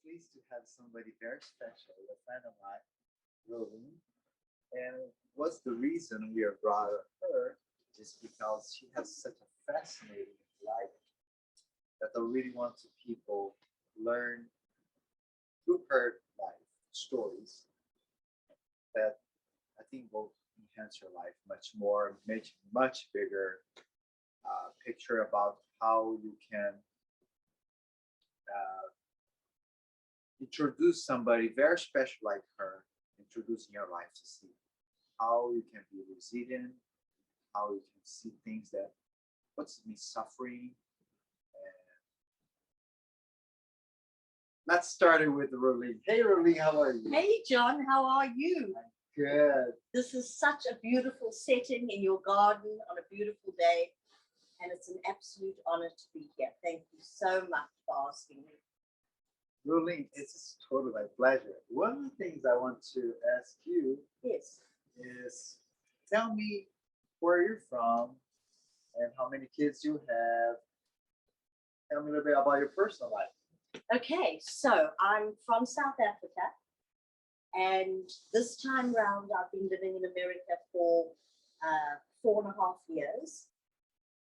pleased to have somebody very special, a friend of mine, Rolene. And what's the reason we have brought her is because she has such a fascinating life that I really want to people learn through her life stories that I think will enhance your life much more, make much bigger picture about how you can uh, introduce somebody very special like her, introducing your life to see how you can be resilient, how you can see things that what's me suffering. And let's start it with Rolene. Hey Rolene, how are you? Hey John, how are you? Good. This is such a beautiful setting in your garden on a beautiful day, and it's an absolute honor to be here. Thank you so much for asking me. Rolene, it's just totally my pleasure. One of the things I want to ask you Yes. is tell me where you're from and how many kids you have. Tell me a little bit about your personal life. Okay, so I'm from South Africa, and this time round I've been living in America for 4.5 years.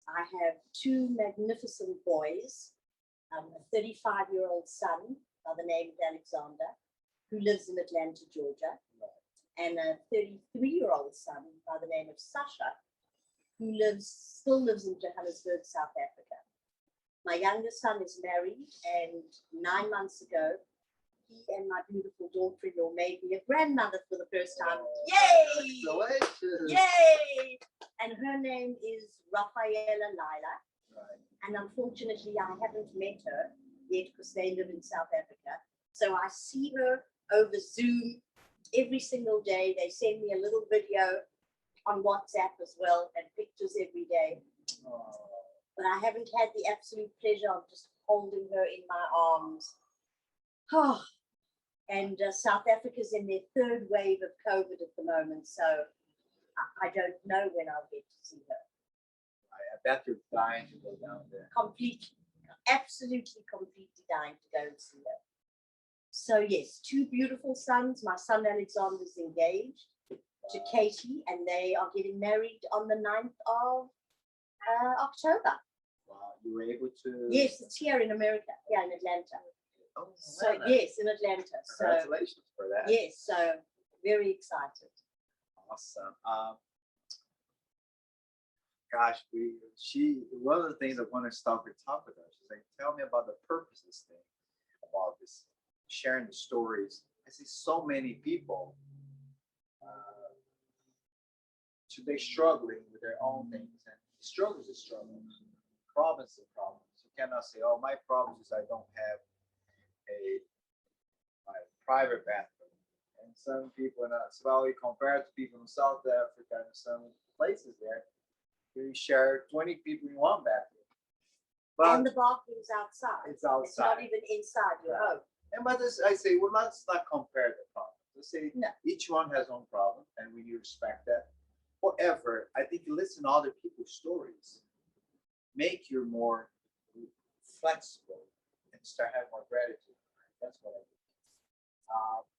I have two magnificent boys, a 35-year-old son by the name of Alexander, who lives in Atlanta, Georgia, and a 33-year-old son by the name of Sasha, who still lives in Johannesburg, South Africa. My youngest son is married, and 9 months ago, he and my beautiful daughter-in-law made me a grandmother for the first time. Yay! Congratulations! Yay! And her name is Rafaela Lila. Right. And unfortunately, I haven't met her yet because they live in South Africa. So I see her over Zoom every single day. They send me a little video on WhatsApp as well and pictures every day. Oh, But I haven't had the absolute pleasure of just holding her in my arms. Oh, and South Africa's in their third wave of COVID at the moment, so I don't know when I'll get to see her. I bet you're dying to go down there. Completely, absolutely, completely dying to go and see her. So yes, two beautiful sons. My son Alexander is engaged to Katie, and they are getting married on the 9th of October. Wow, you were able to. Yes, it's here in America, here in Atlanta. Oh, So well, yes, in Atlanta. So congratulations for that. yes, so very excited. Awesome. Gosh, one of the things I want to stop and talk with her. She's like, tell me about the purpose of this thing, about this sharing the stories. I see so many people today struggling with their own things, and struggles is struggles, problems are problems. You cannot say, oh, my problem is I don't have my private bathroom. And some people in Australia, compared to people in South Africa and some places there, you share 20 people in one bathroom. But And the bathroom's outside. it's outside. It's not even inside your home. And but this, I say, well, let's not compare the problems. Let's say No. each one has own problem, and we need to respect that. However, I think you listen to other people's stories, make you more flexible and start having more gratitude. That's what I think.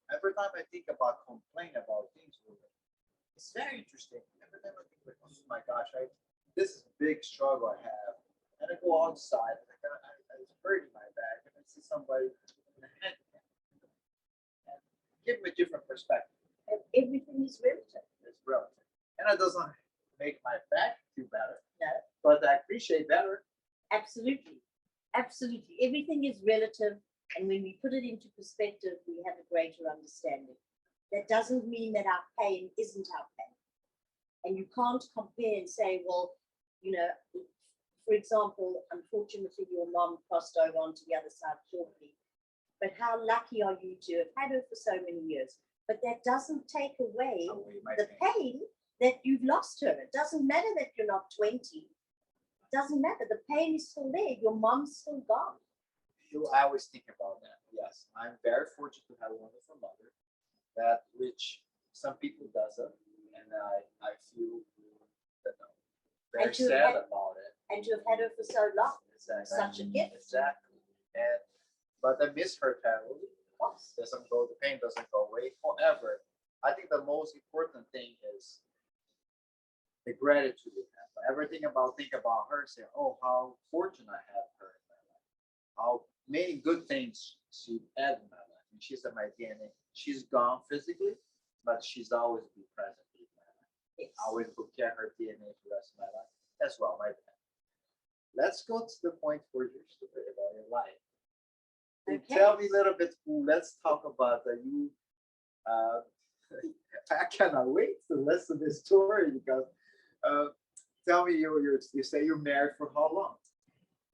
Every time I think about complain about things, it's very interesting. Every time I think, like, oh my gosh, this is a big struggle I have, and I go outside and it's hurting my back, and I see somebody in a hand and give them a different perspective. And everything is relative. It's relative, and it doesn't make my back feel better, No, but I appreciate better. absolutely. Absolutely. Everything is relative. And when we put it into perspective, we have a greater understanding. That doesn't mean that our pain isn't our pain. And you can't compare and say, well, you know, for example, unfortunately, your mom crossed over onto the other side shortly. But how lucky are you to have had her for so many years? But that doesn't take away the pain that you've lost her. It doesn't matter that you're not 20. It doesn't matter. The pain is still there. Your mom's still gone. I always think about that. Yes, I'm very fortunate to have a wonderful mother, that which some people doesn't, and I feel very sad about it. And to have had her for so long. Exactly. Such a gift. Exactly. But I miss her terribly. course. Doesn't go, the pain doesn't go away. However, I think the most important thing is the gratitude you have. Everything about think about her, say, oh, how fortunate I have her in my life. How many good things she had in my life. And she's in my DNA. She's gone physically, but she's always been present in my life. Yes. I always will carry her DNA for the rest of my life. As well, my bad. Let's go to the point where you're stupid about your life. Okay. Tell me a little bit. Let's talk about you. I cannot wait to listen to this story because tell me you say you're married for how long?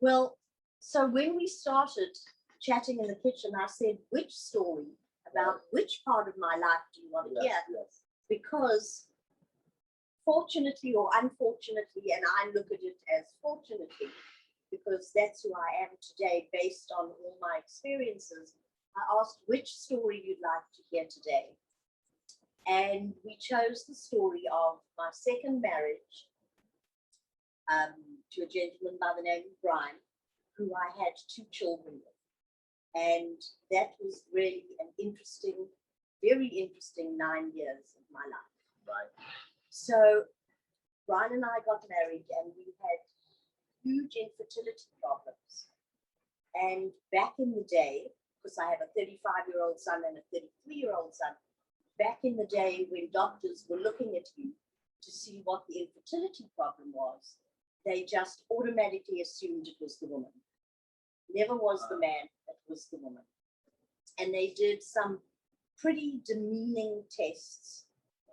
Well, so when we started chatting in the kitchen, I said, which story about which part of my life do you want to hear? Yes. Because fortunately or unfortunately, and I look at it as fortunately, because that's who I am today based on all my experiences, I asked which story you'd like to hear today. And we chose the story of my second marriage to a gentleman by the name of Brian, who I had 2 children with. And that was really an interesting, very interesting 9 years of my life. Right. So Brian and I got married and we had huge infertility problems. And back in the day, because I have a 35-year-old son and a 33-year-old son, back in the day when doctors were looking at you to see what the infertility problem was, they just automatically assumed it was the woman. Never was the man, it was the woman. And they did some pretty demeaning tests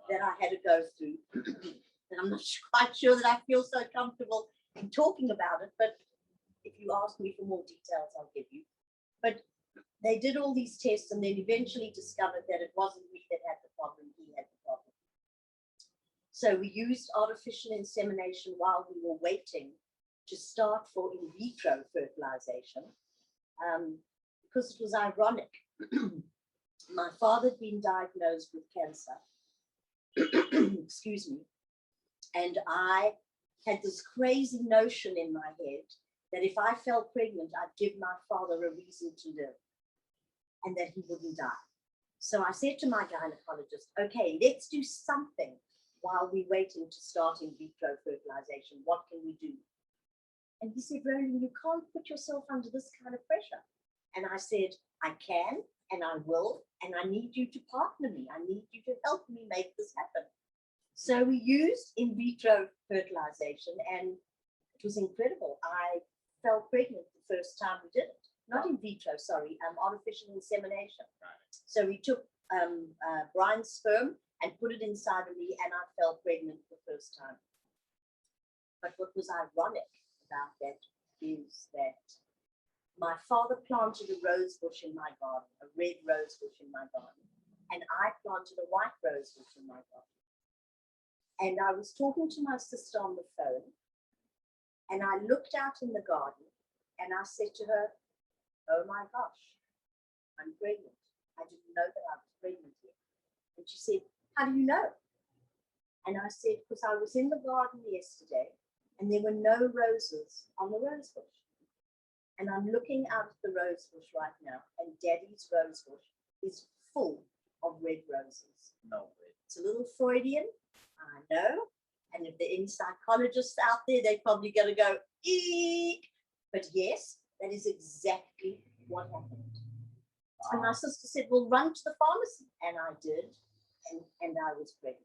that I had to go through. And I'm not quite sure that I feel so comfortable in talking about it, but if you ask me for more details, I'll give you. But they did all these tests and then eventually discovered that it wasn't me that had the problem, he had the problem. So we used artificial insemination while we were waiting to start for in vitro fertilization, because it was ironic. My father had been diagnosed with cancer, excuse me, and I had this crazy notion in my head that if I fell pregnant, I'd give my father a reason to live and that he wouldn't die. So I said to my gynecologist, okay, let's do something while we're waiting to start in vitro fertilization. What can we do? And he said, Rolene, you can't put yourself under this kind of pressure. And I said, I can and I will, and I need you to partner me. I need you to help me make this happen. So we used in vitro fertilization and it was incredible. I fell pregnant the first time we did it. Not in vitro, sorry, artificial insemination. So we took Brian's sperm and put it inside of me and I fell pregnant the first time. But what was ironic about that is that my father planted a rose bush in my garden, a red rose bush in my garden, and I planted a white rose bush in my garden. And I was talking to my sister on the phone and I looked out in the garden and I said to her, oh my gosh, I'm pregnant. I didn't know that I was pregnant yet. And she said, how do you know? And I said, because I was in the garden yesterday and there were no roses on the rose bush. And I'm looking out at the rose bush right now and Daddy's rose bush is full of red roses. No way. It's a little Freudian, I know. And if there are any psychologists out there, they're probably going to go, eek. But yes, that is exactly what happened. And my sister said, well, run to the pharmacy. And I did. And I was pregnant.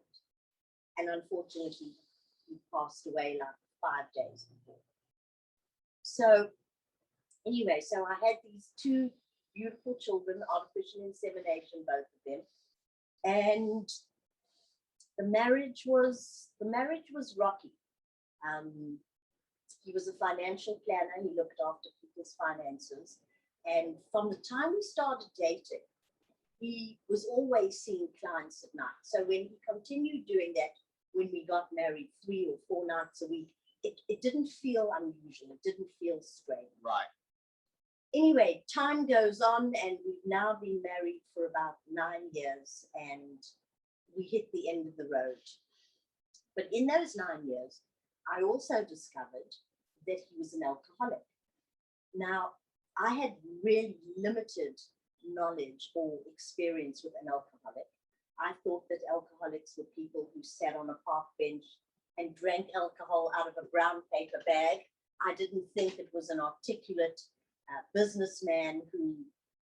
And unfortunately, he passed away like 5 days before. So anyway, so I had these 2 beautiful children, artificial insemination, both of them. And the marriage was rocky. He was a financial planner. He looked after people's finances. And from the time we started dating, he was always seeing clients at night. So when he continued doing that, when we got married 3 or 4 nights a week, it didn't feel unusual. It didn't feel strange. Right. Anyway, time goes on and we've now been married for about 9 years and we hit the end of the road. But in those 9 years, I also discovered that he was an alcoholic. Now, I had really limited knowledge or experience with an alcoholic. I thought that alcoholics were people who sat on a park bench and drank alcohol out of a brown paper bag. I didn't think it was an articulate businessman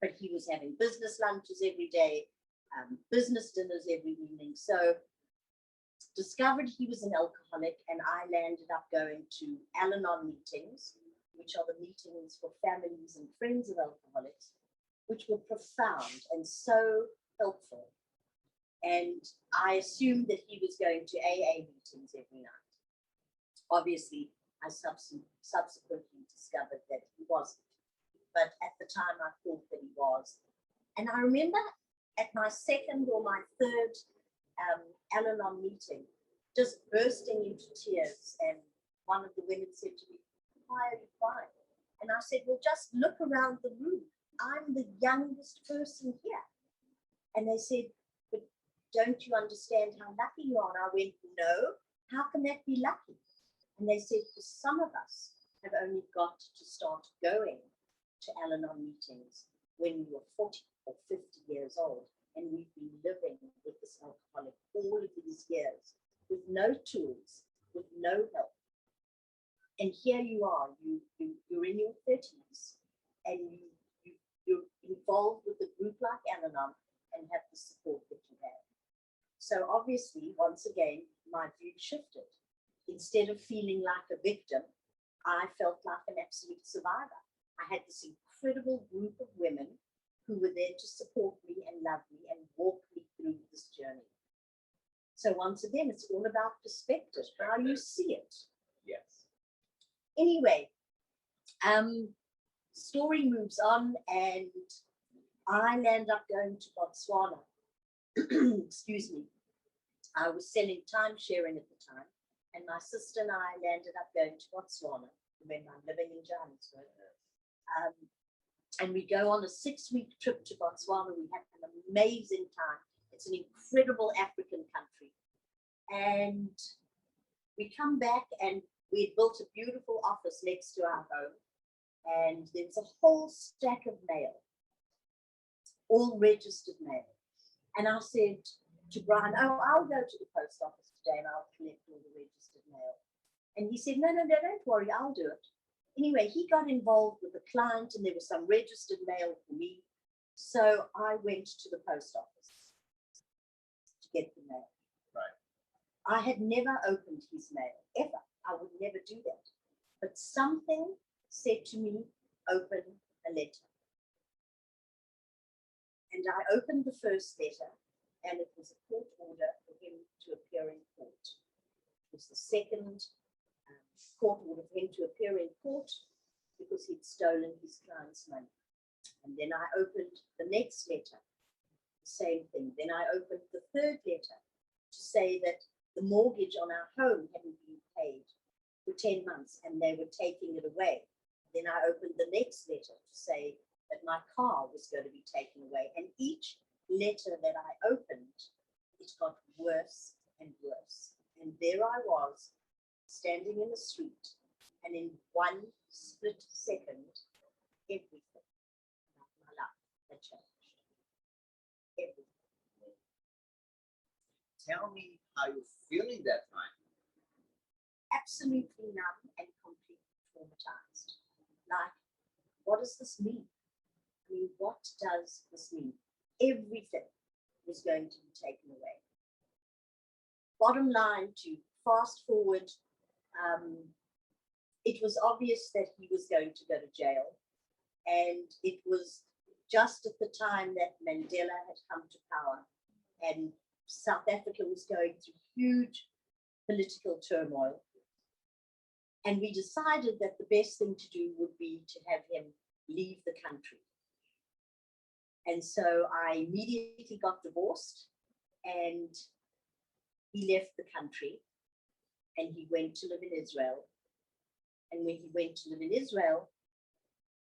but he was having business lunches every day, business dinners every evening. So discovered he was an alcoholic, and I landed up going to Al-Anon meetings, which are the meetings for families and friends of alcoholics, which were profound and so helpful. And I assumed that he was going to AA meetings every night. Obviously, I subsequently discovered that he wasn't. But at the time, I thought that he was. And I remember at my second or my third Al-Anon meeting, just bursting into tears. And one of the women said to me, "Why are you crying?" And I said, "Well, just look around the room. I'm the youngest person here." And they said, "But don't you understand how lucky you are?" And I went, "No, how can that be lucky?" And they said, "Because some of us have only got to start going to Al-Anon meetings when we were 40 or 50 years old. And we've been living with this alcoholic all of these years with no tools, with no help. And here you are, you're in your 30s, and you're involved with a group like Al-Anon and have the support that you have." So obviously, once again, my view shifted. Instead of feeling like a victim, I felt like an absolute survivor. I had this incredible group of women who were there to support me and love me and walk me through this journey. So once again, it's all about perspective, how you see it. Yes. Anyway, story moves on, and I land up going to Botswana. Excuse me. I was selling time sharing at the time, and my sister and I landed up going to Botswana when I'm living in Johannesburg. And we go on a 6-week trip to Botswana. We have an amazing time. It's an incredible African country. And we come back, and we had built a beautiful office next to our home. And there's a whole stack of mail, all registered mail. And I said to Brian, "Oh, I'll go to the post office today and I'll collect all the registered mail." And he said, no, don't worry, I'll do it. Anyway, he got involved with a client, and there was some registered mail for me. So I went to the post office to get the mail. Right. I had never opened his mail, ever. I would never do that. But something said to me, "Open a letter." And I opened the first letter, and it was a court order for him to appear in court. It was the second court order for him to appear in court because he'd stolen his client's money. And then I opened the next letter, the same thing. Then I opened the third letter to say that the mortgage on our home hadn't been paid for 10 months and they were taking it away. Then I opened the next letter to say that my car was going to be taken away. And each letter that I opened, it got worse and worse. And there I was, standing in the street, and in one split second, everything about my life had changed. Everything. Tell me how you're feeling that time. Absolutely numb and completely traumatized. Like, what does this mean? I mean, what does this mean? Everything was going to be taken away. Bottom line, to fast forward, it was obvious that he was going to go to jail. And it was just at the time that Mandela had come to power and South Africa was going through huge political turmoil. And we decided that the best thing to do would be to have him leave the country. And so I immediately got divorced, and he left the country and he went to live in Israel. And when he went to live in Israel,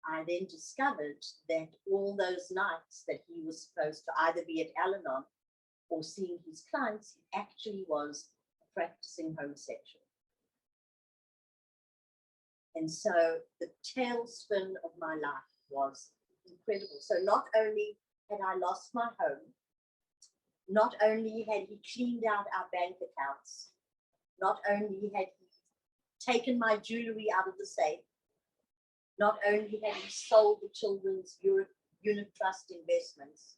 I then discovered that all those nights that he was supposed to either be at Al-Anon or seeing his clients, he actually was a practicing homosexual. And so the tailspin of my life was incredible. So not only had I lost my home, not only had he cleaned out our bank accounts, not only had he taken my jewelry out of the safe, not only had he sold the children's unit trust investments,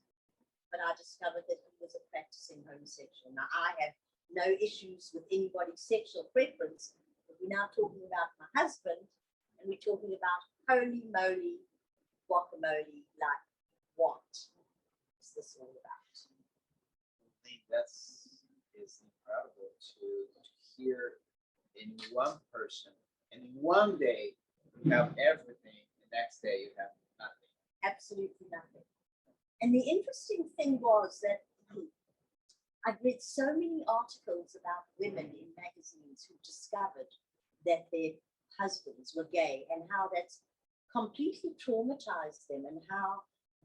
but I discovered that he was a practicing homosexual. Now, I have no issues with anybody's sexual preference, but we're now talking about my husband, and we're talking about holy moly, guacamole, like what is this all about? I think that's is incredible to hear in one person, and in one day you have everything, the next day you have nothing. Absolutely nothing. And the interesting thing was that I've read so many articles about women in magazines who discovered that their husbands were gay and how that's completely traumatized them and how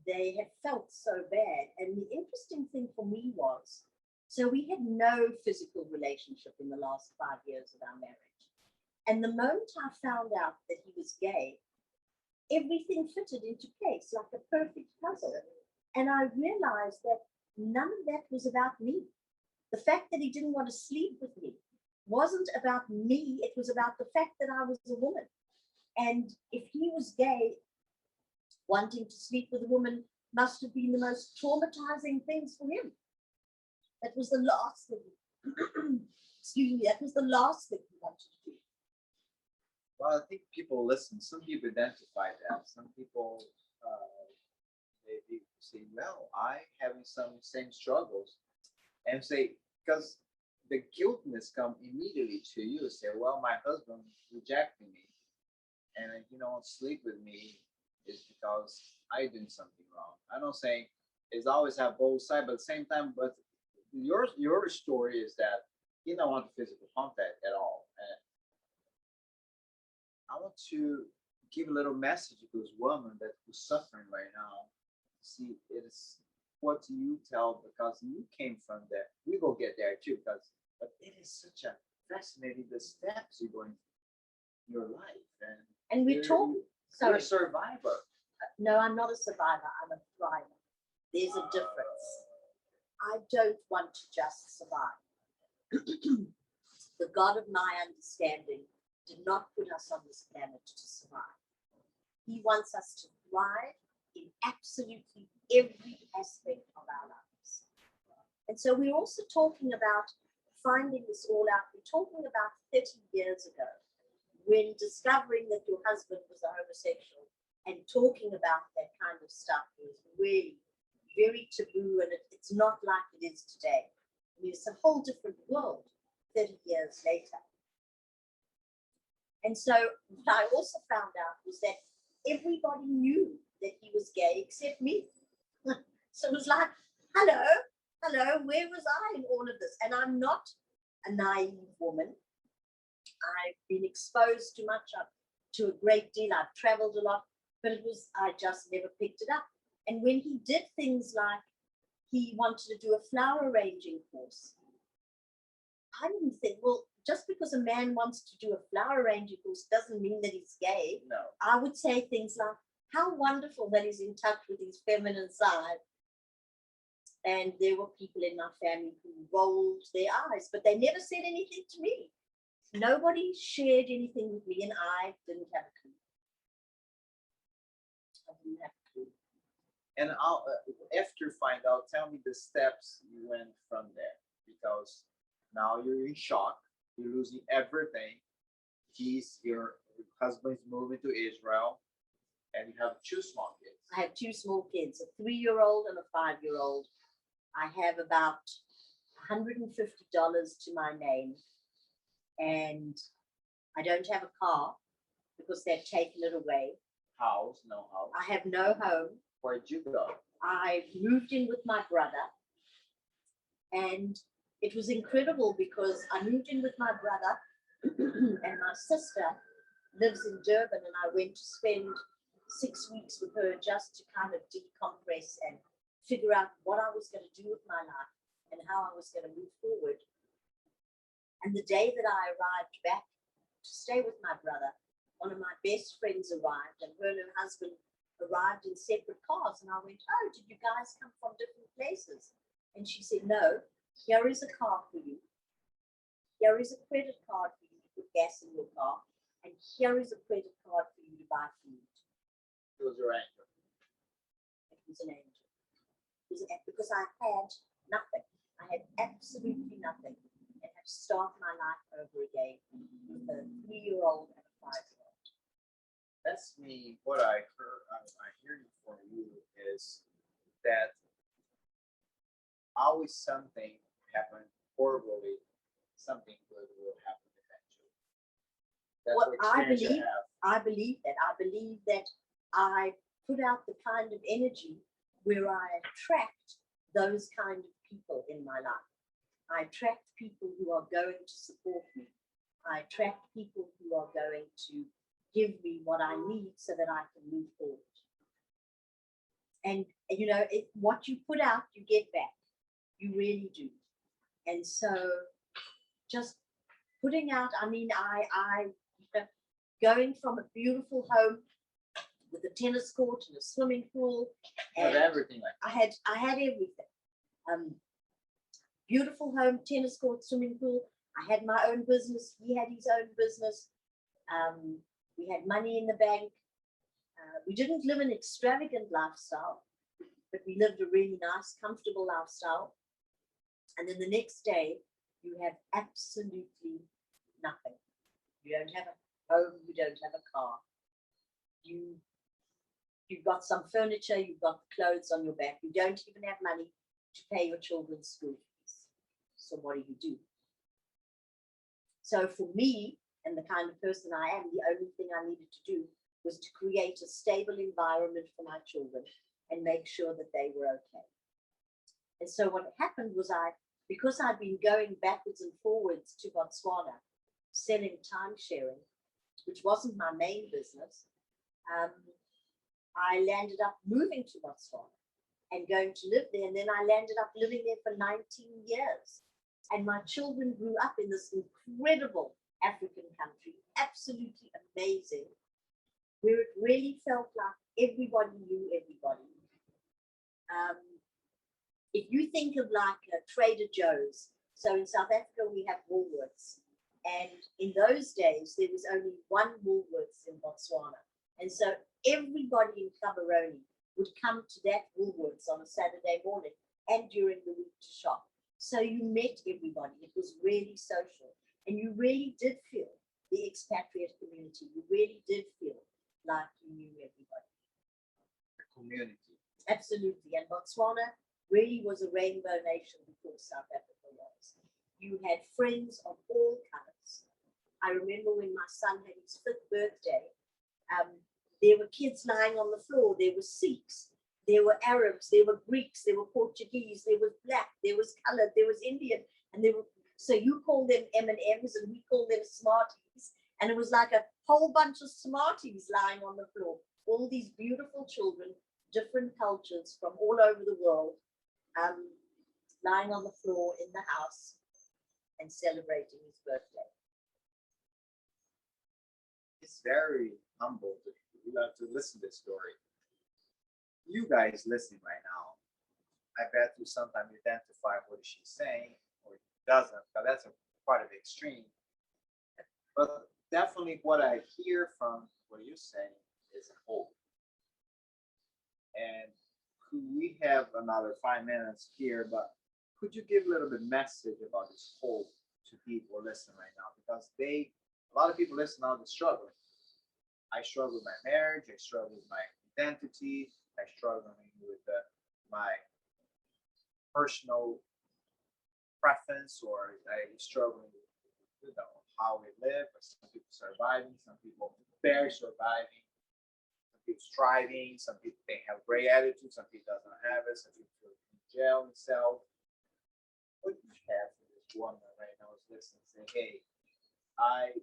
they have felt so bad. And the interesting thing for me was, so we had no physical relationship in the last 5 years of our marriage. And the moment I found out that he was gay, everything fitted into place like a perfect puzzle. And I realized that none of that was about me. The fact that he didn't want to sleep with me wasn't about me. It was about the fact that I was a woman. And if he was gay, wanting to sleep with a woman must have been the most traumatizing things for him. That was the last thing. Excuse me, that was the last thing he wanted to do. Well, I think people listen. Some people identify that. Some people they say, "Well, I having some same struggles," and say because the guiltness come immediately to you. Say, "Well, my husband rejected me, and he don't want to sleep with me is because I did something wrong." I don't say it's always have both sides, but at the same time, but your story is that you don't want physical contact at all. And I want to give a little message to those women that who's suffering right now. See, it is what do you tell because you came from there. We will get there too, because but it is such a fascinating the steps you're going in your life, and we talk. You're a survivor. No, I'm not a survivor. I'm a thriver. There's a difference. I don't want to just survive. The God of my understanding did not put us on this planet to survive. He wants us to thrive in absolutely every aspect of our lives. And so we're also talking about finding this all out. We're talking about 30 years ago when discovering that your husband was a homosexual and talking about that kind of stuff was really very taboo, and it's not like it is today. I mean, it's a whole different world 30 years later. And so what I also found out was that everybody knew that he was gay except me. So it was like, hello, where was I in all of this? And I'm not a naive woman. I've been exposed to much, to a great deal. I've traveled a lot, but I just never picked it up. And when he did things like he wanted to do a flower arranging course, I didn't think, well, just because a man wants to do a flower arranging course doesn't mean that he's gay. No. I would say things like, how wonderful that he's in touch with his feminine side. And there were people in my family who rolled their eyes, but they never said anything to me. Nobody shared anything with me, and I didn't have a clue. I didn't have a clue. And I'll, after find out, tell me the steps you went from there, because now you're in shock. You're losing everything. Your husband's moving to Israel, and you have 2 small kids. I have 2 small kids, a 3-year-old and a 5-year-old. I have about $150 to my name, and I don't have a car because they've taken it away. House, no house. I have no home. Where'd you go? I moved in with my brother, and it was incredible because I moved in with my brother and my sister lives in Durban, and I went to spend 6 weeks with her just to kind of decompress and figure out what I was going to do with my life and how I was going to move forward. And the day that I arrived back to stay with my brother, one of my best friends arrived, and her and her husband arrived in separate cars. And I went, oh, did you guys come from different places? And she said, no, here is a car for you. Here is a credit card for you to put gas in your car. And here is a credit card for you to buy food. It was your anchor. It was an angel. It was because I had nothing. I had absolutely nothing. And had to start my life over again with a 3-year-old and a 5-year-old. That's me. What I hear from you is that always something happened horribly, something good will happen eventually. That's Well, what experience you have. I believe that. I believe that I put out the kind of energy where I attract those kind of people in my life. I attract people who are going to support me. I attract people who are going to give me what I need so that I can move forward. And you know, what you put out, you get back. You really do. And so just putting out, I mean, I going from a beautiful home with a tennis court and a swimming pool. You have everything like that. I had everything. Beautiful home, tennis court, swimming pool. I had my own business. He had his own business. We had money in the bank. We didn't live an extravagant lifestyle, but we lived a really nice, comfortable lifestyle. And then the next day, you have absolutely nothing. You don't have a home. You don't have a car. You've got some furniture. You've got clothes on your back. You don't even have money to pay your children's school fees. So what do? So for me, and the kind of person I am, the only thing I needed to do was to create a stable environment for my children and make sure that they were okay. And so what happened was because I'd been going backwards and forwards to Botswana, selling time sharing, which wasn't my main business, I landed up moving to Botswana and going to live there. And then I landed up living there for 19 years. And my children grew up in this incredible African country, absolutely amazing, where it really felt like everybody knew everybody. If you think of like Trader Joe's, so in South Africa we have Woolworths, and in those days there was only one Woolworths in Botswana, and so everybody in Gaborone would come to that Woolworths on a Saturday morning and during the week to shop. So you met everybody. It was really social, and you really did feel the expatriate community. You really did feel like you knew everybody. The community. Absolutely. And Botswana really was a rainbow nation before South Africa was. You had friends of all colors. I remember when my son had his 5th birthday, there were kids lying on the floor. There were Sikhs, there were Arabs, there were Greeks, there were Portuguese, there was black, there was colored, there was Indian, and so you call them M&Ms and we call them Smarties. And it was like a whole bunch of Smarties lying on the floor. All these beautiful children, different cultures from all over the world, lying on the floor in the house and celebrating his birthday. It's very humble to listen to this story. You guys listening right now, I bet you sometimes identify what she's saying or doesn't, because that's a part of the extreme. But definitely what I hear from what you're saying is hope. And we have another 5 minutes here, but could you give a little bit message about this hope to people listening right now? Because a lot of people listening now, they're struggling. I struggle with my marriage. I struggle with my identity. I struggle with my personal preference, or I struggle with how we live. Some people surviving, some people barely surviving, some people striving, some people they have great attitude, some people doesn't have it, some people feel in jail themselves. What do you have for this woman right now is listening, say, hey, I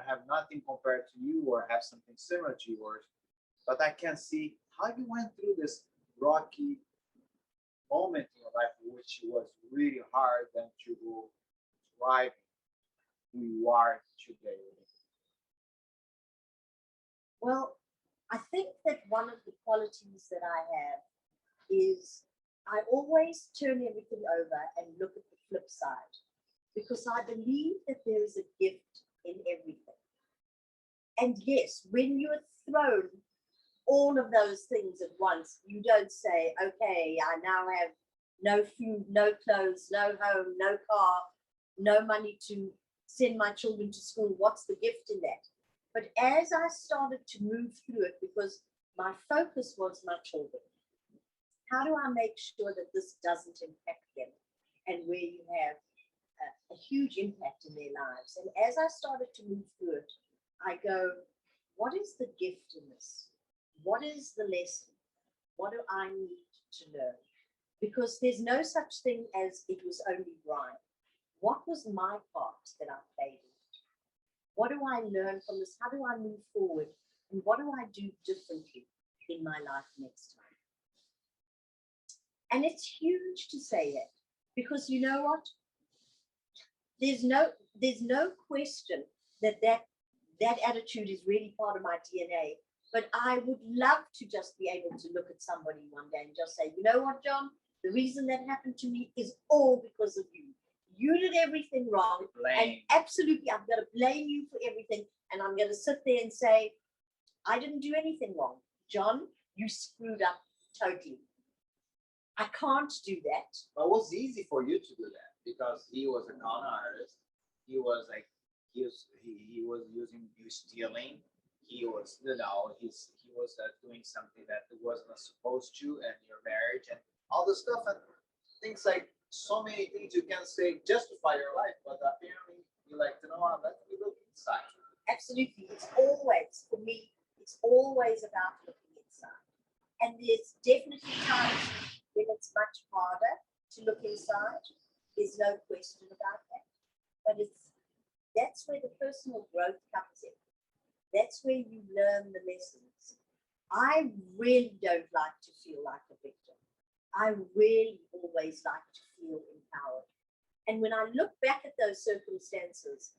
have nothing compared to you or have something similar to yours, but I can see how you went through this rocky moment in your life, which was really hard, then to go thriving who you are today. Well, I think that one of the qualities that I have is I always turn everything over and look at the flip side because I believe that there is a gift in everything. And yes, when you're thrown all of those things at once, you don't say, okay, I now have no food, no clothes, no home, no car, no money to send my children to school. What's the gift in that? But as I started to move through it, because my focus was my children, how do I make sure that this doesn't impact them and where you have a huge impact in their lives? And as I started to move through it, I go, what is the gift in this? What is the lesson? What do I need to learn? Because there's no such thing as it was only right. What was my part that I played in it? What do I learn from this? How do I move forward? And what do I do differently in my life next time? And it's huge to say that because you know what? There's no question that attitude is really part of my DNA. But I would love to just be able to look at somebody one day and just say, you know what, John? The reason that happened to me is all because of you. You did everything wrong. And absolutely, I'm going to blame you for everything. And I'm going to sit there and say, I didn't do anything wrong. John, you screwed up totally. I can't do that. But it was easy for you to do that because he was a con artist. He was like, he was using you stealing. He was, he was doing something that he wasn't supposed to, and your marriage and all this stuff and things like so many things you can say justify your life, but apparently you like to know let me look inside. Absolutely, it's always for me. It's always about looking inside, and there's definitely times when it's much harder to look inside. There's no question about that, but that's where the personal growth comes in. That's where you learn the lessons. I really don't like to feel like a victim. I really always like to feel empowered. And when I look back at those circumstances,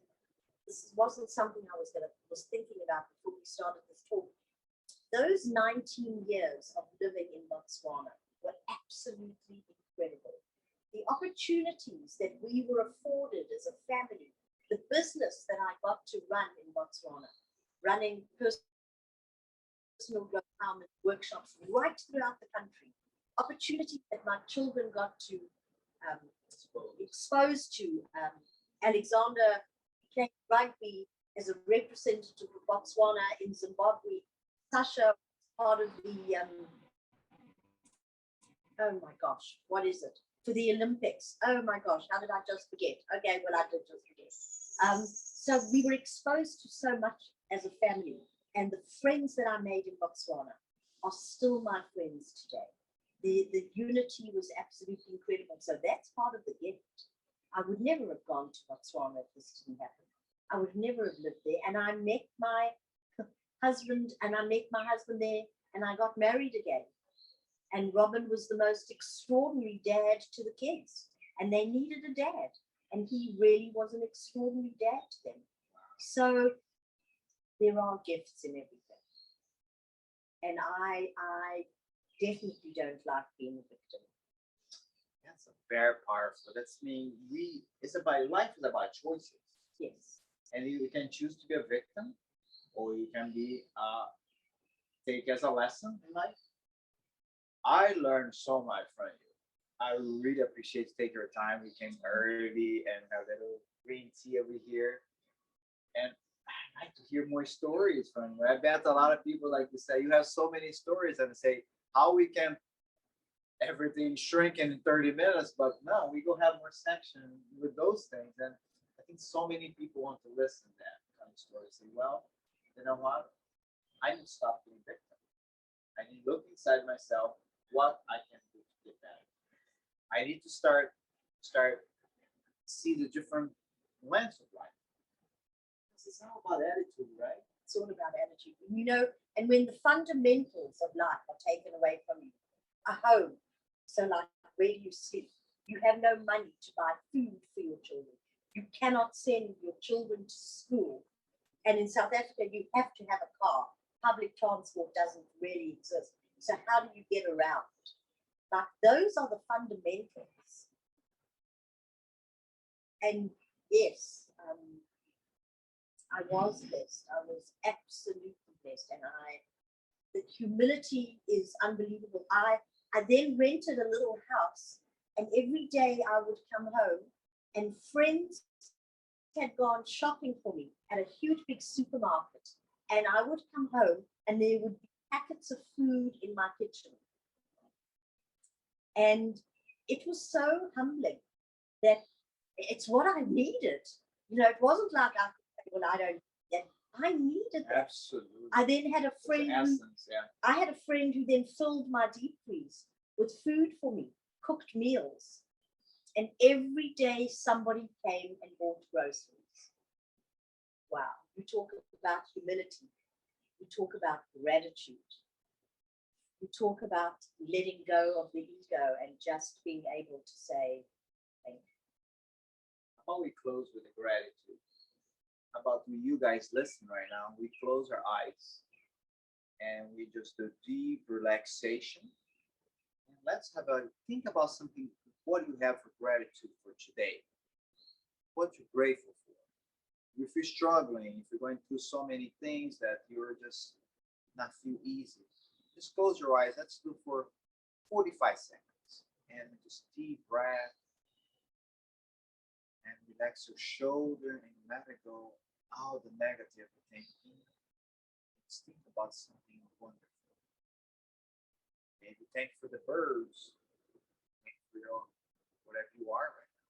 this wasn't something I was thinking about before we started this talk. Those 19 years of living in Botswana were absolutely incredible. The opportunities that we were afforded as a family, the business that I got to run in Botswana, running personal growth empowerment workshops right throughout the country, opportunities that my children got to exposed to. Alexander playing rugby as a representative of Botswana in Zimbabwe. Sasha was part of the, oh my gosh, what is it? For the Olympics. Oh my gosh, how did I just forget? Okay, well, I did just forget. So we were exposed to so much as a family, and the friends that I made in Botswana are still my friends today. The unity was absolutely incredible. So that's part of the gift. I would never have gone to Botswana if this didn't happen. I would never have lived there. And I met my husband there, and I got married again. And Robin was the most extraordinary dad to the kids, and they needed a dad. And he really was an extraordinary dad to them. So there are gifts in everything. And I definitely don't like being a victim. That's a very powerful. That's mean it's about life is about choices. Yes. And you can choose to be a victim, or you can be take as a lesson in life. I learned so much from you. I really appreciate you take your time. We came early and have a little green tea over here. And I'd like to hear more stories from you. I bet a lot of people like to say you have so many stories and say how we can everything shrink in 30 minutes, but no, we go have more section with those things. And I think so many people want to listen to that kind of story. Say, well, you know what? I need to stop being victim. I need to look inside myself what I can do to get better. I need to start see the different lens of life. This is all about attitude, right? It's all about attitude. You know, and when the fundamentals of life are taken away from you, a home, so like where do you sleep? You have no money to buy food for your children. You cannot send your children to school. And in South Africa, you have to have a car. public transport doesn't really exist. So how do you get around? Like those are the fundamentals. And yes, I was blessed. I was absolutely blessed, and the humility is unbelievable. I then rented a little house, and every day I would come home, and friends had gone shopping for me at a huge big supermarket, and I would come home, and there would be packets of food in my kitchen, and it was so humbling that it's what I needed. It wasn't like well, I don't. I needed that. Absolutely. I then had a friend. Essence, yeah. I had a friend who then filled my deep freeze with food for me, cooked meals, and every day somebody came and bought groceries. Wow! You talk about humility. You talk about gratitude. You talk about letting go of the ego and just being able to say thank you. How about we close with a gratitude? How about you guys listen right now? We close our eyes and we just do deep relaxation. And let's think about something. What you have for gratitude for today? What you're grateful for? If you're struggling, if you're going through so many things that you're just not feel easy, just close your eyes. Let's do for 45 seconds and just deep breath. And relax your shoulder and let it go all the negative thinking. Just think about something wonderful. Maybe thank for the birds. Thank for your whatever you are right now.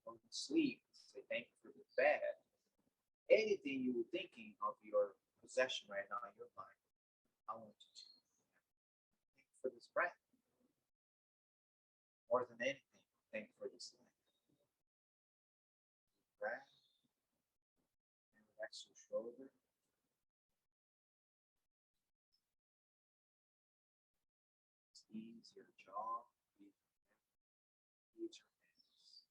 You're going to sleep. Say thank you for the bed. Anything you were thinking of your possession right now in your mind, I want you to thank for this breath. More than anything, thank for this life. Breath. And relax your shoulder. Ease your jaw. Ease your hands.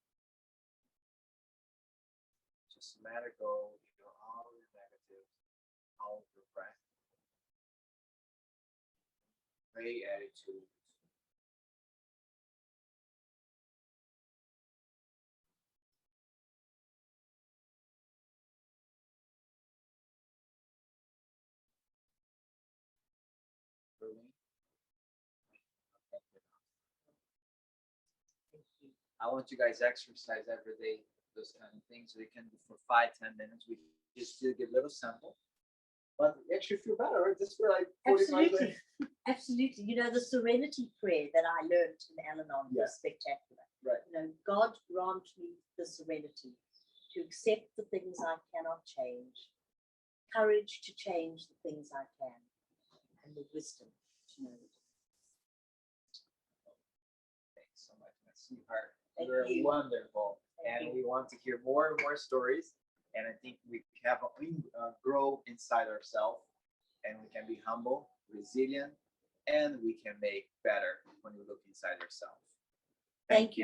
Just let it go. All your negative, all your breath. Great attitude. Rolene. I want you guys exercise every day, those kind of things. We can do for 5-10 minutes. We just do get a little sample, but you actually feel better, right? Just for like 45 Absolutely. minutes. Absolutely. The serenity prayer that I learned in Al-Anon Yeah. was spectacular. Right. God grant me the serenity to accept the things I cannot change, courage to change the things I can, and the wisdom to know it. Thanks so much, my sweetheart. Thank You're you. wonderful, Thank and you. we want to hear more and more stories. And I think we have grow inside ourselves, and we can be humble, resilient, and we can make better when we look inside ourselves. Thank you.